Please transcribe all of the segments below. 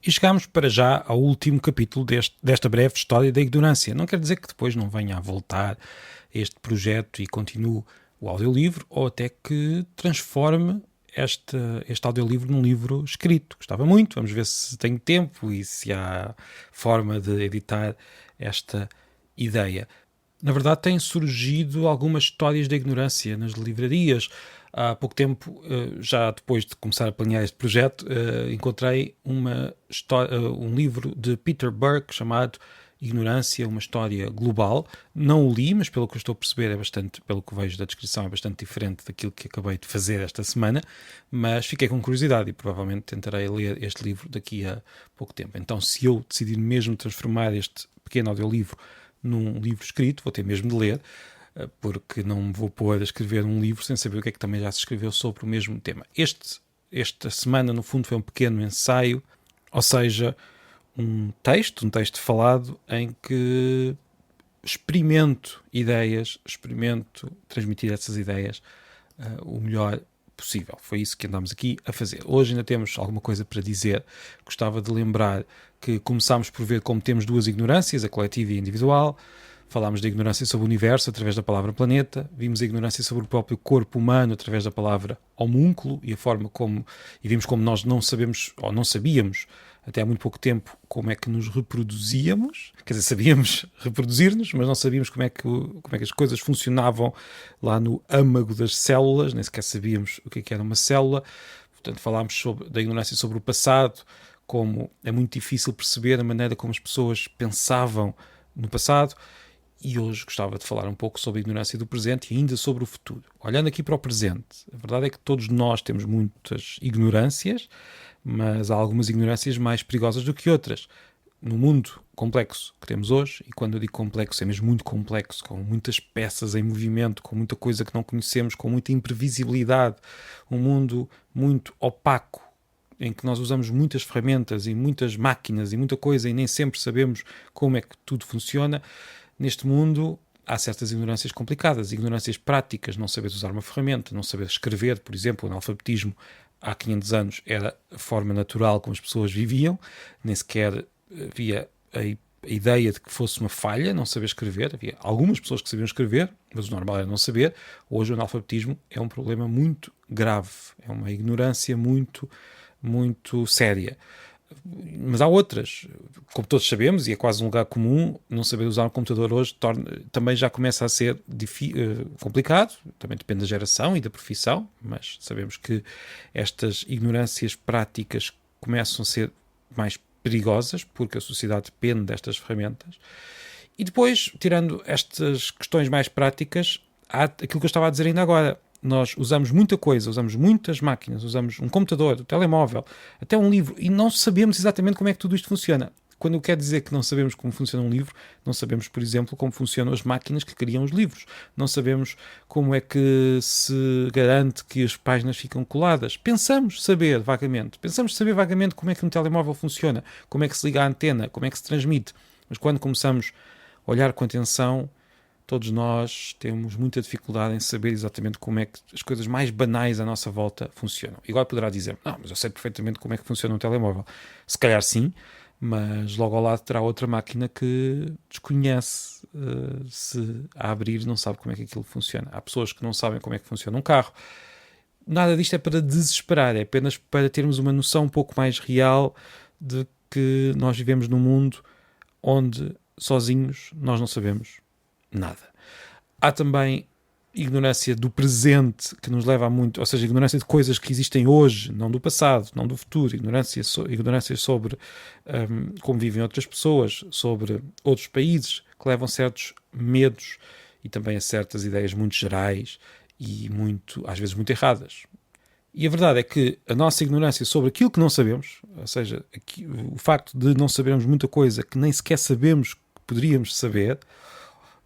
E chegamos para já ao último capítulo desta breve história da ignorância. Não quer dizer que depois não venha a voltar este projeto e continue o audiolivro, ou até que transforme este audiolivro num livro escrito. Gostava muito, vamos ver se tenho tempo e se há forma de editar esta ideia. Na verdade, têm surgido algumas histórias da ignorância nas livrarias. Há pouco tempo, já depois de começar a planear este projeto, encontrei um livro de Peter Burke chamado Ignorância, uma história global. Não o li, mas pelo que eu estou a perceber pelo que vejo da descrição, é bastante diferente daquilo que acabei de fazer esta semana, mas fiquei com curiosidade e provavelmente tentarei ler este livro daqui a pouco tempo. Então, se eu decidir mesmo transformar este pequeno audiolivro num livro escrito, vou ter mesmo de ler, porque não me vou pôr a escrever um livro sem saber o que é que também já se escreveu sobre o mesmo tema. Esta semana, no fundo, foi um pequeno ensaio, ou seja, um texto falado em que experimento transmitir essas ideias o melhor possível. Foi isso que andamos aqui a fazer. Hoje ainda temos alguma coisa para dizer. Gostava de lembrar que começámos por ver como temos duas ignorâncias, a coletiva e a individual. Falámos da ignorância sobre o universo através da palavra planeta, vimos a ignorância sobre o próprio corpo humano através da palavra homúnculo e vimos como nós não sabemos, ou não sabíamos até há muito pouco tempo, como é que nos reproduzíamos. Quer dizer, sabíamos reproduzir-nos, mas não sabíamos como é que as coisas funcionavam lá no âmago das células, nem sequer sabíamos o que era uma célula. Portanto, falámos da ignorância sobre o passado, como é muito difícil perceber a maneira como as pessoas pensavam no passado. E hoje gostava de falar um pouco sobre a ignorância do presente e ainda sobre o futuro. Olhando aqui para o presente, a verdade é que todos nós temos muitas ignorâncias, mas há algumas ignorâncias mais perigosas do que outras. No mundo complexo que temos hoje, e quando eu digo complexo, é mesmo muito complexo, com muitas peças em movimento, com muita coisa que não conhecemos, com muita imprevisibilidade, um mundo muito opaco, em que nós usamos muitas ferramentas e muitas máquinas e muita coisa e nem sempre sabemos como é que tudo funciona. Neste mundo há certas ignorâncias complicadas, ignorâncias práticas, não saber usar uma ferramenta, não saber escrever, por exemplo, o analfabetismo há 500 anos era a forma natural como as pessoas viviam, nem sequer havia a ideia de que fosse uma falha não saber escrever. Havia algumas pessoas que sabiam escrever, mas o normal era não saber. Hoje o analfabetismo é um problema muito grave, é uma ignorância muito, muito séria. Mas há outras, como todos sabemos, e é quase um lugar comum, não saber usar um computador hoje também já começa a ser complicado, também depende da geração e da profissão, mas sabemos que estas ignorâncias práticas começam a ser mais perigosas, porque a sociedade depende destas ferramentas. E depois, tirando estas questões mais práticas, há aquilo que eu estava a dizer ainda agora. Nós usamos muita coisa, usamos muitas máquinas, usamos um computador, um telemóvel, até um livro, e não sabemos exatamente como é que tudo isto funciona. Quando eu quero dizer que não sabemos como funciona um livro, não sabemos, por exemplo, como funcionam as máquinas que criam os livros. Não sabemos como é que se garante que as páginas ficam coladas. Pensamos saber vagamente como é que um telemóvel funciona, como é que se liga a antena, como é que se transmite. Mas quando começamos a olhar com atenção, todos nós temos muita dificuldade em saber exatamente como é que as coisas mais banais à nossa volta funcionam. Igual poderá dizer, não, mas eu sei perfeitamente como é que funciona um telemóvel. Se calhar sim, mas logo ao lado terá outra máquina que desconhece, se a abrir não sabe como é que aquilo funciona. Há pessoas que não sabem como é que funciona um carro. Nada disto é para desesperar, é apenas para termos uma noção um pouco mais real de que nós vivemos num mundo onde sozinhos nós não sabemos nada. Há também ignorância do presente que nos leva a muito, ou seja, ignorância de coisas que existem hoje, não do passado, não do futuro, ignorância sobre como vivem outras pessoas, sobre outros países, que levam a certos medos e também a certas ideias muito gerais e muito, às vezes muito erradas. E a verdade é que a nossa ignorância sobre aquilo que não sabemos, ou seja, o facto de não sabermos muita coisa que nem sequer sabemos que poderíamos saber.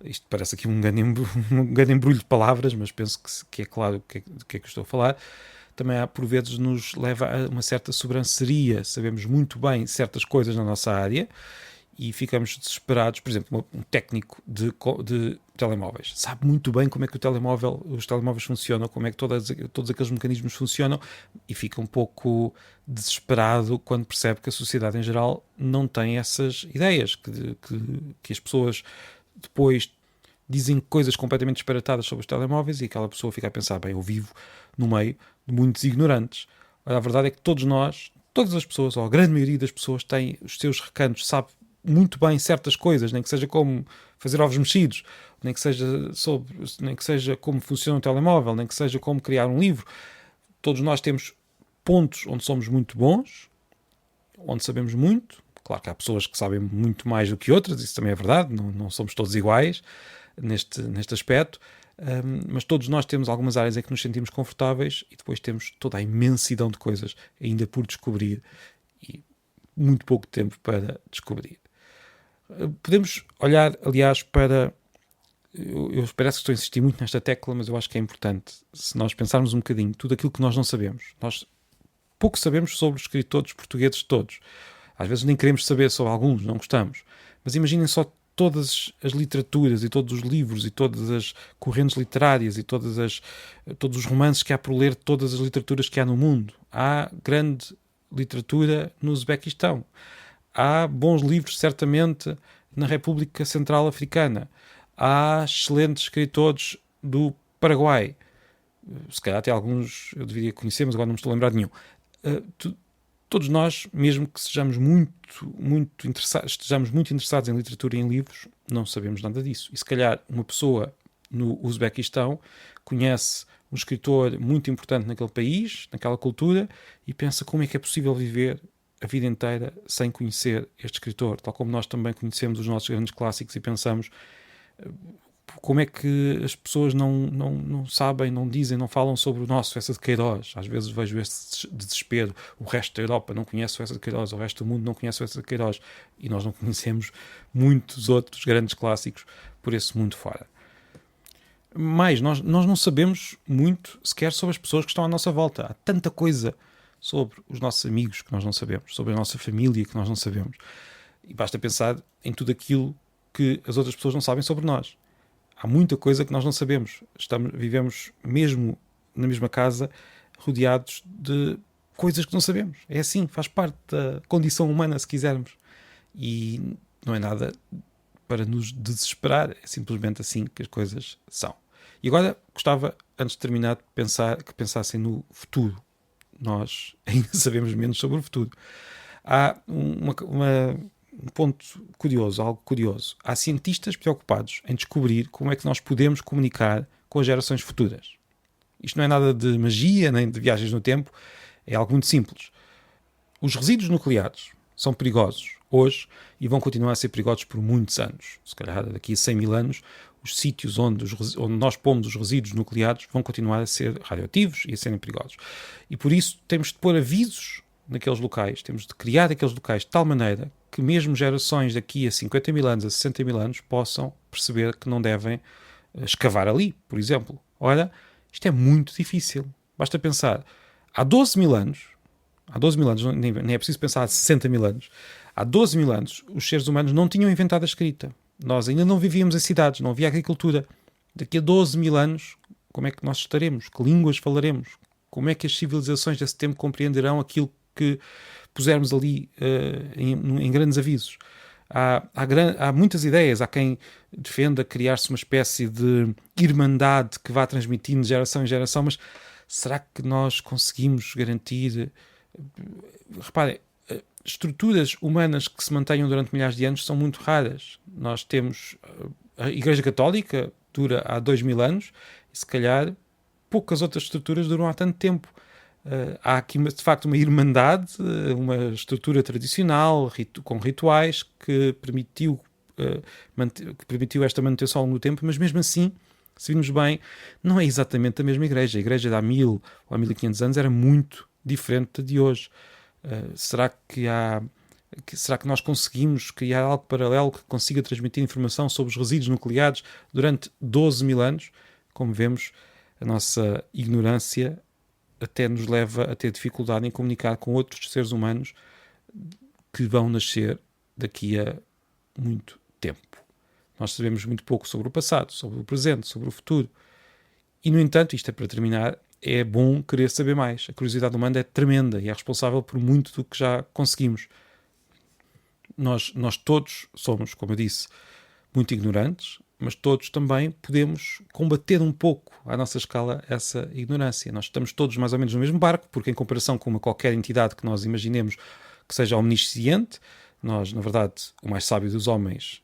Isto parece aqui um grande embrulho de palavras, mas penso que é claro do que é que eu estou a falar. Também há, por vezes, nos leva a uma certa sobranceria. Sabemos muito bem certas coisas na nossa área e ficamos desesperados. Por exemplo, um técnico de telemóveis sabe muito bem como é que os telemóveis funcionam, como é que todos aqueles mecanismos funcionam, e fica um pouco desesperado quando percebe que a sociedade em geral não tem essas ideias, que as pessoas depois dizem coisas completamente disparatadas sobre os telemóveis e aquela pessoa fica a pensar, bem, eu vivo no meio de muitos ignorantes. A verdade é que todas as pessoas, ou a grande maioria das pessoas, têm os seus recantos, sabe muito bem certas coisas, nem que seja como fazer ovos mexidos, nem que seja como funciona um telemóvel, nem que seja como criar um livro. Todos nós temos pontos onde somos muito bons, onde sabemos muito. Claro que há pessoas que sabem muito mais do que outras, isso também é verdade, não somos todos iguais neste aspecto, mas todos nós temos algumas áreas em que nos sentimos confortáveis e depois temos toda a imensidão de coisas ainda por descobrir e muito pouco tempo para descobrir. Podemos olhar, aliás, para... Eu parece que estou a insistir muito nesta tecla, mas eu acho que é importante. Se nós pensarmos um bocadinho tudo aquilo que nós não sabemos, nós pouco sabemos sobre os escritores portugueses todos. Às vezes nem queremos saber sobre alguns, não gostamos. Mas imaginem só todas as literaturas e todos os livros e todas as correntes literárias e todos os romances que há por ler, todas as literaturas que há no mundo. Há grande literatura no Uzbequistão. Há bons livros, certamente, na República Central Africana. Há excelentes escritores do Paraguai. Se calhar até alguns eu deveria conhecer, mas agora não me estou a lembrar de nenhum. Todos nós, mesmo que estejamos muito interessados em literatura e em livros, não sabemos nada disso. E se calhar uma pessoa no Uzbequistão conhece um escritor muito importante naquele país, naquela cultura, e pensa como é que é possível viver a vida inteira sem conhecer este escritor, tal como nós também conhecemos os nossos grandes clássicos e pensamos como é que as pessoas não sabem, não dizem, não falam sobre o nosso Eça de Queiroz. Às vezes vejo esse desespero. O resto da Europa não conhece o Eça de Queiroz, o resto do mundo não conhece o Eça de Queiroz, e nós não conhecemos muitos outros grandes clássicos por esse mundo fora. Mas nós não sabemos muito sequer sobre as pessoas que estão à nossa volta. Há tanta coisa sobre os nossos amigos que nós não sabemos, sobre a nossa família que nós não sabemos. E basta pensar em tudo aquilo que as outras pessoas não sabem sobre nós. Há muita coisa que nós não sabemos. Vivemos mesmo na mesma casa, rodeados de coisas que não sabemos. É assim, faz parte da condição humana, se quisermos. E não é nada para nos desesperar, é simplesmente assim que as coisas são. E agora gostava, antes de terminar, que pensassem no futuro. Nós ainda sabemos menos sobre o futuro. Há um ponto curioso, algo curioso. Há cientistas preocupados em descobrir como é que nós podemos comunicar com as gerações futuras. Isto não é nada de magia, nem de viagens no tempo, é algo muito simples. Os resíduos nucleares são perigosos hoje e vão continuar a ser perigosos por muitos anos. Se calhar daqui a 100 mil anos, os sítios onde nós pomos os resíduos nucleares vão continuar a ser radioativos e a serem perigosos. E por isso temos de pôr avisos naqueles locais, temos de criar aqueles locais de tal maneira que mesmo gerações daqui a 50 mil anos, a 60 mil anos, possam perceber que não devem escavar ali, por exemplo. Olha, isto é muito difícil. Basta pensar, há 12 mil anos, nem é preciso pensar há 60 mil anos, há 12 mil anos os seres humanos não tinham inventado a escrita. Nós ainda não vivíamos em cidades, não havia agricultura. Daqui a 12 mil anos, como é que nós estaremos? Que línguas falaremos? Como é que as civilizações desse tempo compreenderão aquilo que pusermos ali em grandes avisos? Há muitas ideias. Há quem defenda criar-se uma espécie de irmandade que vá transmitindo de geração em geração, mas será que nós conseguimos garantir... Reparem, estruturas humanas que se mantenham durante milhares de anos são muito raras. Nós temos a Igreja Católica, dura há 2000 anos, e se calhar poucas outras estruturas duram há tanto tempo. Há aqui de facto uma irmandade, uma estrutura tradicional, com rituais, que permitiu esta manutenção ao longo do tempo, mas mesmo assim, se virmos bem, não é exatamente a mesma igreja. A igreja de há 1000 ou há 1500 anos era muito diferente de hoje. Será que nós conseguimos criar algo paralelo que consiga transmitir informação sobre os resíduos nucleares durante 12 mil anos? Como vemos, a nossa ignorância até nos leva a ter dificuldade em comunicar com outros seres humanos que vão nascer daqui a muito tempo. Nós sabemos muito pouco sobre o passado, sobre o presente, sobre o futuro. E, no entanto, isto é para terminar, é bom querer saber mais. A curiosidade humana é tremenda e é responsável por muito do que já conseguimos. Nós todos somos, como eu disse, muito ignorantes, mas todos também podemos combater um pouco, à nossa escala, essa ignorância. Nós estamos todos mais ou menos no mesmo barco, porque em comparação com qualquer entidade que nós imaginemos que seja omnisciente, nós, na verdade, o mais sábio dos homens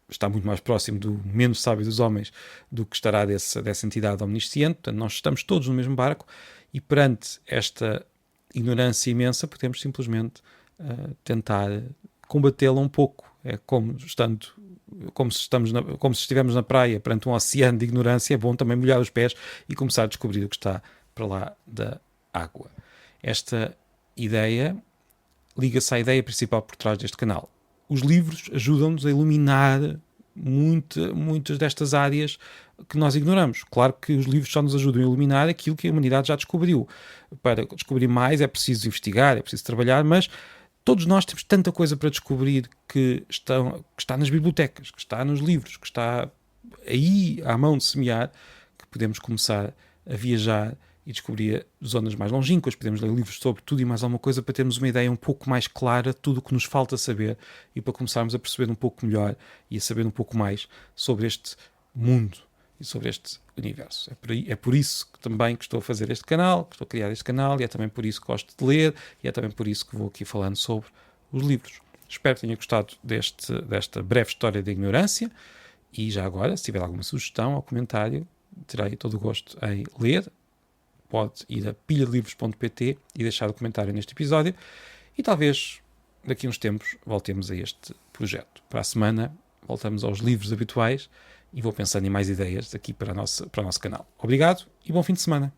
está muito mais próximo do menos sábio dos homens do que estará dessa entidade omnisciente. Portanto, nós estamos todos no mesmo barco e perante esta ignorância imensa podemos simplesmente tentar combatê-la um pouco. É como se estivermos na praia perante um oceano de ignorância. É bom também molhar os pés e começar a descobrir o que está para lá da água. Esta ideia liga-se à ideia principal por trás deste canal. Os livros ajudam-nos a iluminar muitas destas áreas que nós ignoramos. Claro que os livros só nos ajudam a iluminar aquilo que a humanidade já descobriu. Para descobrir mais é preciso investigar, é preciso trabalhar, mas todos nós temos tanta coisa para descobrir que está nas bibliotecas, que está nos livros, que está aí à mão de semear, que podemos começar a viajar e descobrir zonas mais longínquas. Podemos ler livros sobre tudo e mais alguma coisa para termos uma ideia um pouco mais clara de tudo o que nos falta saber e para começarmos a perceber um pouco melhor e a saber um pouco mais sobre este mundo e sobre este universo. É por isso que também que estou a fazer este canal, que estou a criar este canal, e é também por isso que gosto de ler, e é também por isso que vou aqui falando sobre os livros. Espero que tenha gostado desta breve história da ignorância, e já agora, se tiver alguma sugestão ou comentário, terei todo o gosto em ler. Pode ir a pilhadelivros.pt e deixar o comentário neste episódio, e talvez daqui a uns tempos voltemos a este projeto. Para a semana voltamos aos livros habituais e vou pensando em mais ideias aqui para o nosso canal. Obrigado e bom fim de semana.